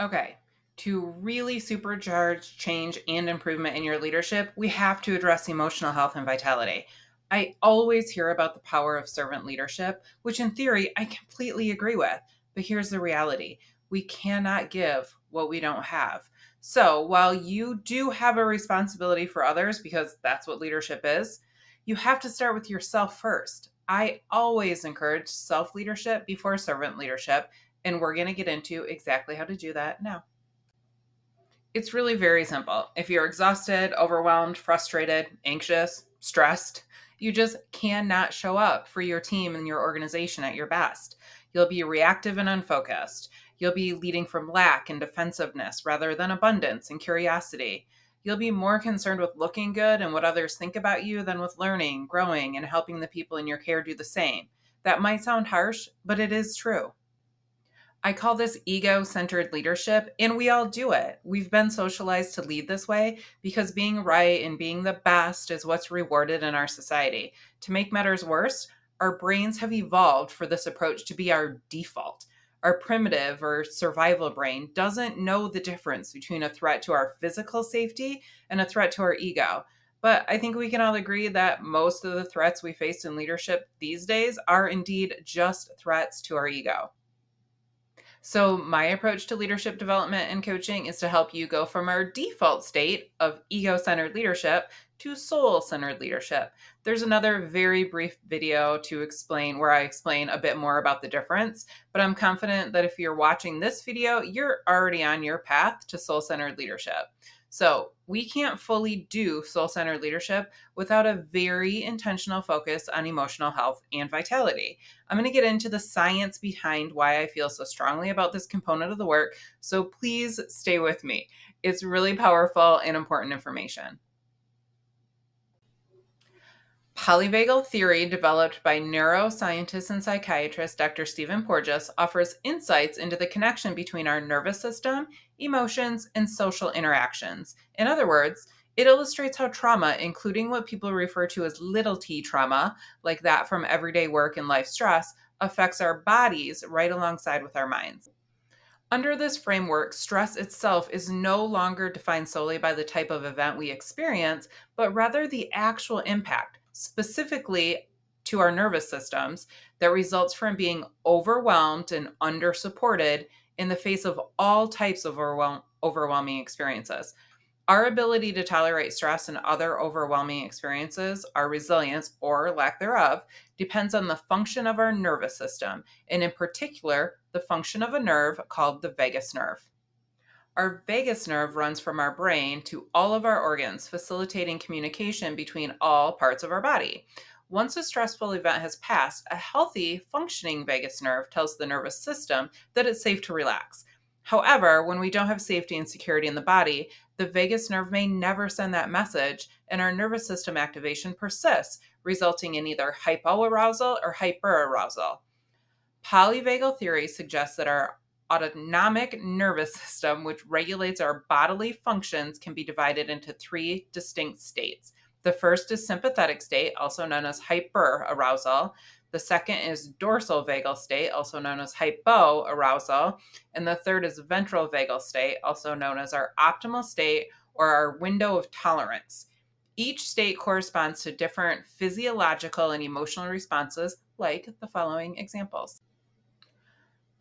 Okay. To really supercharge change and improvement in your leadership, we have to address emotional health and vitality. I always hear about the power of servant leadership, which in theory I completely agree with. But here's the reality: we cannot give what we don't have. So while you do have a responsibility for others, because that's what leadership is, you have to start with yourself first. I always encourage self leadership before servant leadership, and we're going to get into exactly how to do that now. It's really very simple. If you're exhausted, overwhelmed, frustrated, anxious, stressed, you just cannot show up for your team and your organization at your best. You'll be reactive and unfocused. You'll be leading from lack and defensiveness rather than abundance and curiosity. You'll be more concerned with looking good and what others think about you than with learning, growing, and helping the people in your care do the same. That might sound harsh, but it is true. I call this ego centered leadership, and we all do it. We've been socialized to lead this way because being right and being the best is what's rewarded in our society. To make matters worse, our brains have evolved for this approach to be our default. Our primitive or survival brain doesn't know the difference between a threat to our physical safety and a threat to our ego. But I think we can all agree that most of the threats we face in leadership these days are indeed just threats to our ego. So, my approach to leadership development and coaching is to help you go from our default state of ego centered leadership to soul centered leadership. There's another very brief video to explain where I explain a bit more about the difference, but I'm confident that if you're watching this video, you're already on your path to soul centered leadership. So, we can't fully do soul centered leadership without a very intentional focus on emotional health and vitality. I'm going to get into the science behind why I feel so strongly about this component of the work, so please stay with me. It's really powerful and important information. Polyvagal theory, developed by neuroscientist and psychiatrist Dr. Stephen Porges, offers insights into the connection between our nervous system, emotions, and social interactions. In other words, it illustrates how trauma, including what people refer to as little t trauma, like that from everyday work and life stress, affects our bodies right alongside with our minds. Under this framework, stress itself is no longer defined solely by the type of event we experience, but rather the actual impact, specifically to our nervous systems, that results from being overwhelmed and under supported in the face of all types of overwhelming experiences. Our ability to tolerate stress and other overwhelming experiences, our resilience or lack thereof, depends on the function of our nervous system, and in particular, the function of a nerve called the vagus nerve. Our vagus nerve runs from our brain to all of our organs, facilitating communication between all parts of our body. Once a stressful event has passed, a healthy, functioning vagus nerve tells the nervous system that it's safe to relax. However, when we don't have safety and security in the body, the vagus nerve may never send that message, and our nervous system activation persists, resulting in either hypoarousal or hyperarousal. Polyvagal theory suggests that our autonomic nervous system, which regulates our bodily functions, can be divided into three distinct states. The first is sympathetic state, also known as hyperarousal. The second is dorsal vagal state, also known as hypoarousal. And the third is ventral vagal state, also known as our optimal state or our window of tolerance. Each state corresponds to different physiological and emotional responses, like the following examples.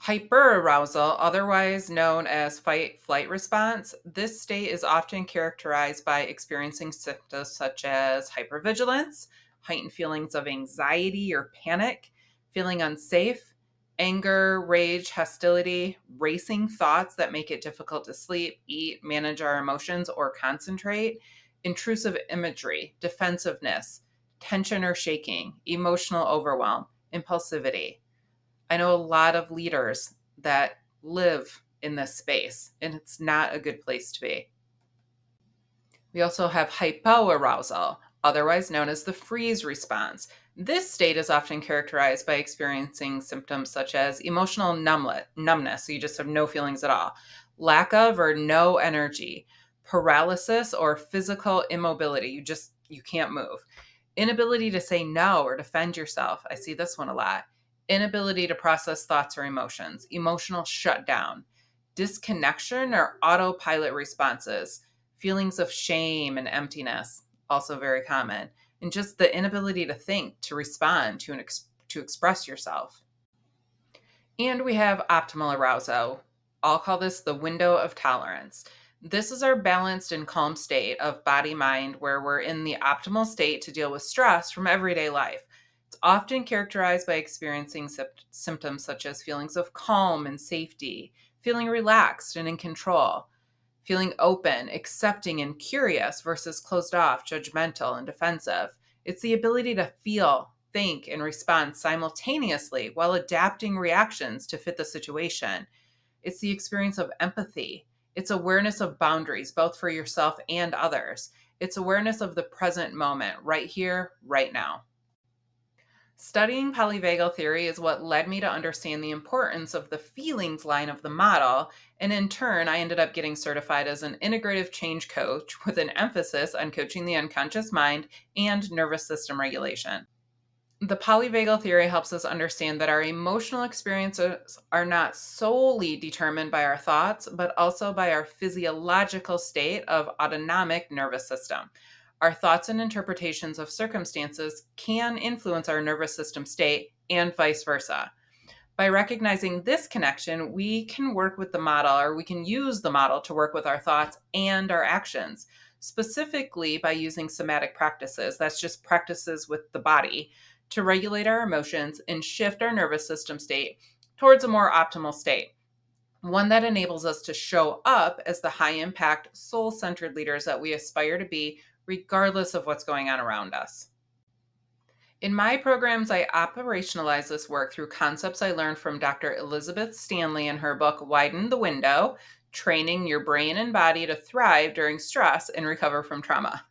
Hyperarousal, otherwise known as fight flight response, this state is often characterized by experiencing symptoms such as hypervigilance, heightened feelings of anxiety or panic, feeling unsafe, anger, rage, hostility, racing thoughts that make it difficult to sleep, eat, manage our emotions, or concentrate, intrusive imagery, defensiveness, tension or shaking, emotional overwhelm, impulsivity. I know a lot of leaders that live in this space, and it's not a good place to be. We also have hypoarousal, otherwise known as the freeze response. This state is often characterized by experiencing symptoms such as emotional numbness, so you just have no feelings at all, lack of or no energy, paralysis or physical immobility, you can't move, inability to say no or defend yourself. I see this one a lot. Inability to process thoughts or emotions, emotional shutdown, disconnection or autopilot responses, feelings of shame and emptiness, also very common, and just the inability to think, to respond, to express yourself. And we have optimal arousal. I'll call this the window of tolerance. This is our balanced and calm state of body mind where we're in the optimal state to deal with stress from everyday life. It's often characterized by experiencing symptoms such as feelings of calm and safety, feeling relaxed and in control, feeling open, accepting, and curious versus closed off, judgmental, and defensive. It's the ability to feel, think, and respond simultaneously while adapting reactions to fit the situation. It's the experience of empathy. It's awareness of boundaries, both for yourself and others. It's awareness of the present moment, right here, right now. Studying polyvagal theory is what led me to understand the importance of the feelings line of the model, and in turn, I ended up getting certified as an integrative change coach with an emphasis on coaching the unconscious mind and nervous system regulation. The polyvagal theory helps us understand that our emotional experiences are not solely determined by our thoughts, but also by our physiological state of autonomic nervous system. Our thoughts and interpretations of circumstances can influence our nervous system state and vice versa. By recognizing this connection, we can work with the model, or we can use the model to work with our thoughts and our actions, specifically by using somatic practices. That's just practices with the body to regulate our emotions and shift our nervous system state towards a more optimal state, one that enables us to show up as the high impact, soul centered leaders that we aspire to be, regardless of what's going on around us. In my programs, I operationalize this work through concepts I learned from Dr. Elizabeth Stanley in her book, Widen the Window: Training Your Brain and Body to Thrive During Stress and Recover from Trauma.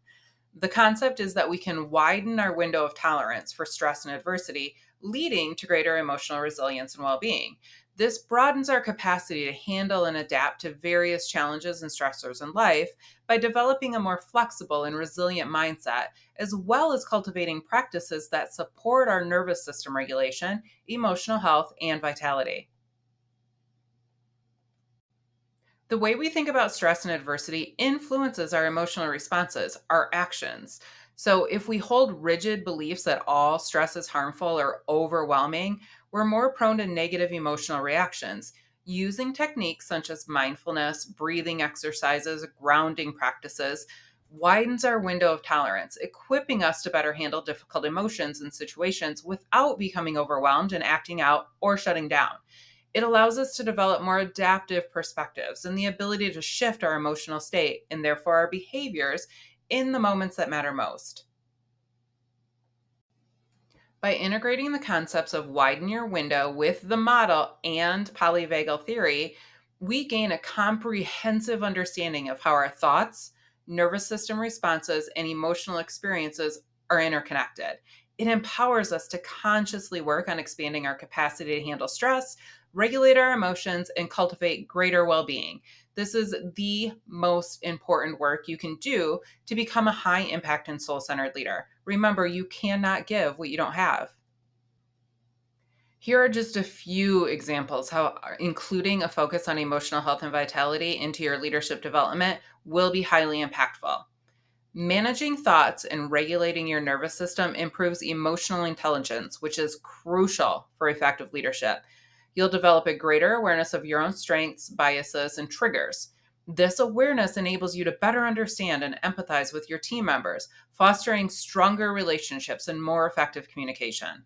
The concept is that we can widen our window of tolerance for stress and adversity, leading to greater emotional resilience and well being. This broadens our capacity to handle and adapt to various challenges and stressors in life by developing a more flexible and resilient mindset, as well as cultivating practices that support our nervous system regulation, emotional health, and vitality. The way we think about stress and adversity influences our emotional responses, our actions. So, if we hold rigid beliefs that all stress is harmful or overwhelming, we're more prone to negative emotional reactions. Using techniques such as mindfulness, breathing exercises, grounding practices widens our window of tolerance, equipping us to better handle difficult emotions and situations without becoming overwhelmed and acting out or shutting down. It allows us to develop more adaptive perspectives and the ability to shift our emotional state and therefore our behaviors in the moments that matter most. By integrating the concepts of widen your window with the model and polyvagal theory, we gain a comprehensive understanding of how our thoughts, nervous system responses, and emotional experiences are interconnected. It empowers us to consciously work on expanding our capacity to handle stress, regulate our emotions, and cultivate greater well being. This is the most important work you can do to become a high impact and soul centered leader. Remember, you cannot give what you don't have. Here are just a few examples how including a focus on emotional health and vitality into your leadership development will be highly impactful. Managing thoughts and regulating your nervous system improves emotional intelligence, which is crucial for effective leadership. You'll develop a greater awareness of your own strengths, biases, and triggers. This awareness enables you to better understand and empathize with your team members, fostering stronger relationships and more effective communication.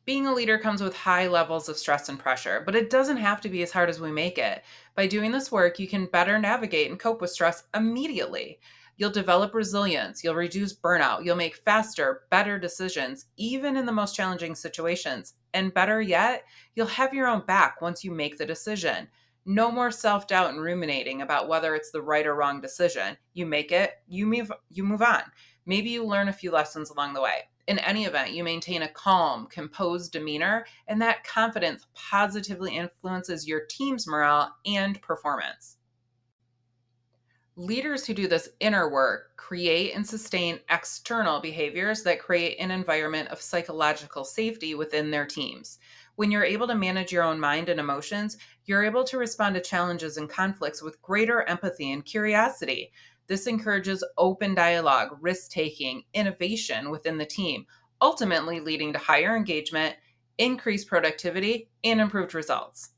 Being a leader comes with high levels of stress and pressure, but it doesn't have to be as hard as we make it. By doing this work, you can better navigate and cope with stress immediately. You'll develop resilience, you'll reduce burnout, you'll make faster, better decisions, even in the most challenging situations. And better yet, you'll have your own back once you make the decision. No more self-doubt and ruminating about whether it's the right or wrong decision. You make it, you move on. Maybe you learn a few lessons along the way. In any event, you maintain a calm, composed demeanor, and that confidence positively influences your team's morale and performance. Leaders who do this inner work create and sustain external behaviors that create an environment of psychological safety within their teams. When you're able to manage your own mind and emotions, you're able to respond to challenges and conflicts with greater empathy and curiosity. This encourages open dialogue, risk taking, innovation within the team, ultimately leading to higher engagement, increased productivity, and improved results.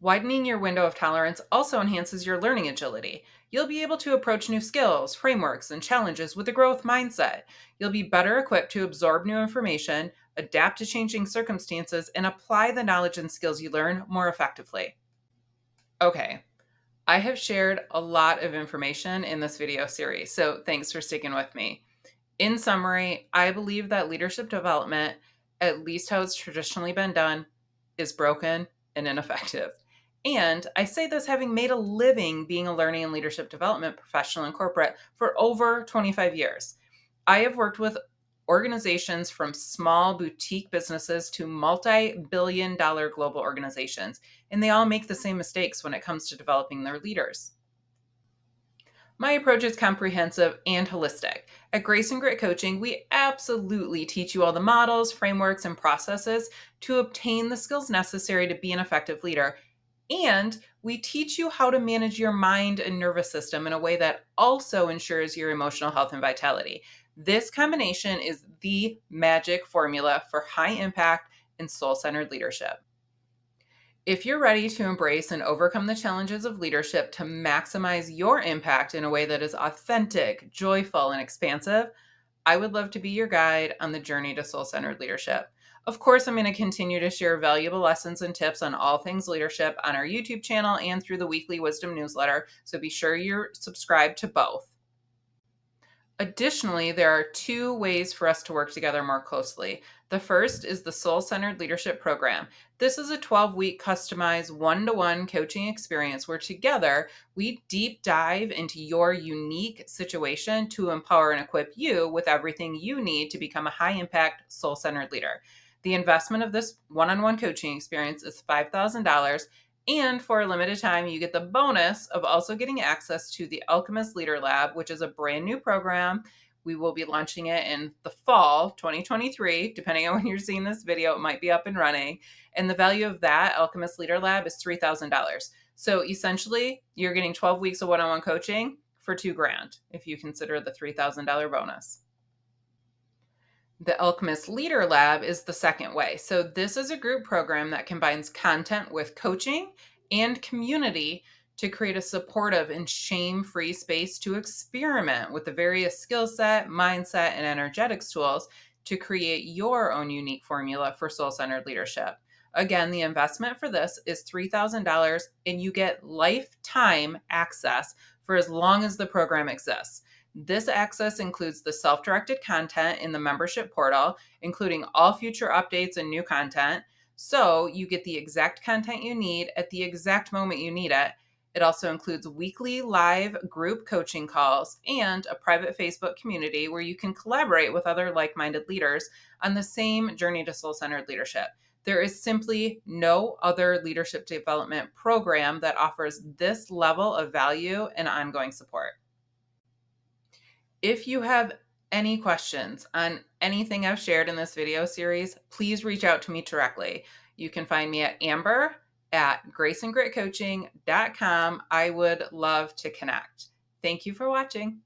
Widening your window of tolerance also enhances your learning agility. You'll be able to approach new skills, frameworks, and challenges with a growth mindset. You'll be better equipped to absorb new information, adapt to changing circumstances, and apply the knowledge and skills you learn more effectively. Okay, I have shared a lot of information in this video series, so thanks for sticking with me. In summary, I believe that leadership development, at least how it's traditionally been done, is broken and ineffective. And I say this having made a living being a learning and leadership development professional in corporate for over 25 years. I have worked with organizations from small boutique businesses to multi-billion-dollar global organizations, and they all make the same mistakes when it comes to developing their leaders. My approach is comprehensive and holistic. At Grace and Grit Coaching, we absolutely teach you all the models, frameworks, and processes to obtain the skills necessary to be an effective leader. And we teach you how to manage your mind and nervous system in a way that also ensures your emotional health and vitality. This combination is the magic formula for high impact and soul centered leadership. If you're ready to embrace and overcome the challenges of leadership to maximize your impact in a way that is authentic, joyful, and expansive, I would love to be your guide on the journey to soul centered leadership. Of course, I'm going to continue to share valuable lessons and tips on all things leadership on our YouTube channel and through the weekly wisdom newsletter, so be sure you're subscribed to both. Additionally, there are two ways for us to work together more closely. The first is the Soul Centered Leadership Program. This is a 12-week customized one-to-one coaching experience where together we deep dive into your unique situation to empower and equip you with everything you need to become a high-impact, soul-centered leader. The investment of this one-on-one coaching experience is $5,000. And for a limited time, you get the bonus of also getting access to the Alchemist Leader Lab, which is a brand new program. We will be launching it in the fall 2023. Depending on when you're seeing this video, it might be up and running. And the value of that Alchemist Leader Lab is $3,000. So essentially, you're getting 12 weeks of one-on-one coaching for $2,000 if you consider the $3,000 bonus. The Alchemist Leader Lab is the second way. So, this is a group program that combines content with coaching and community to create a supportive and shame free space to experiment with the various skill set, mindset, and energetics tools to create your own unique formula for soul centered leadership. Again, the investment for this is $3,000 and you get lifetime access for as long as the program exists. This access includes the self-directed content in the membership portal, including all future updates and new content. So you get the exact content you need at the exact moment you need it. It also includes weekly live group coaching calls and a private Facebook community where you can collaborate with other like-minded leaders on the same journey to soul-centered leadership. There is simply no other leadership development program that offers this level of value and ongoing support. If you have any questions on anything I've shared in this video series, please reach out to me directly. You can find me at amber@graceandgritcoaching.com. I would love to connect. Thank you for watching.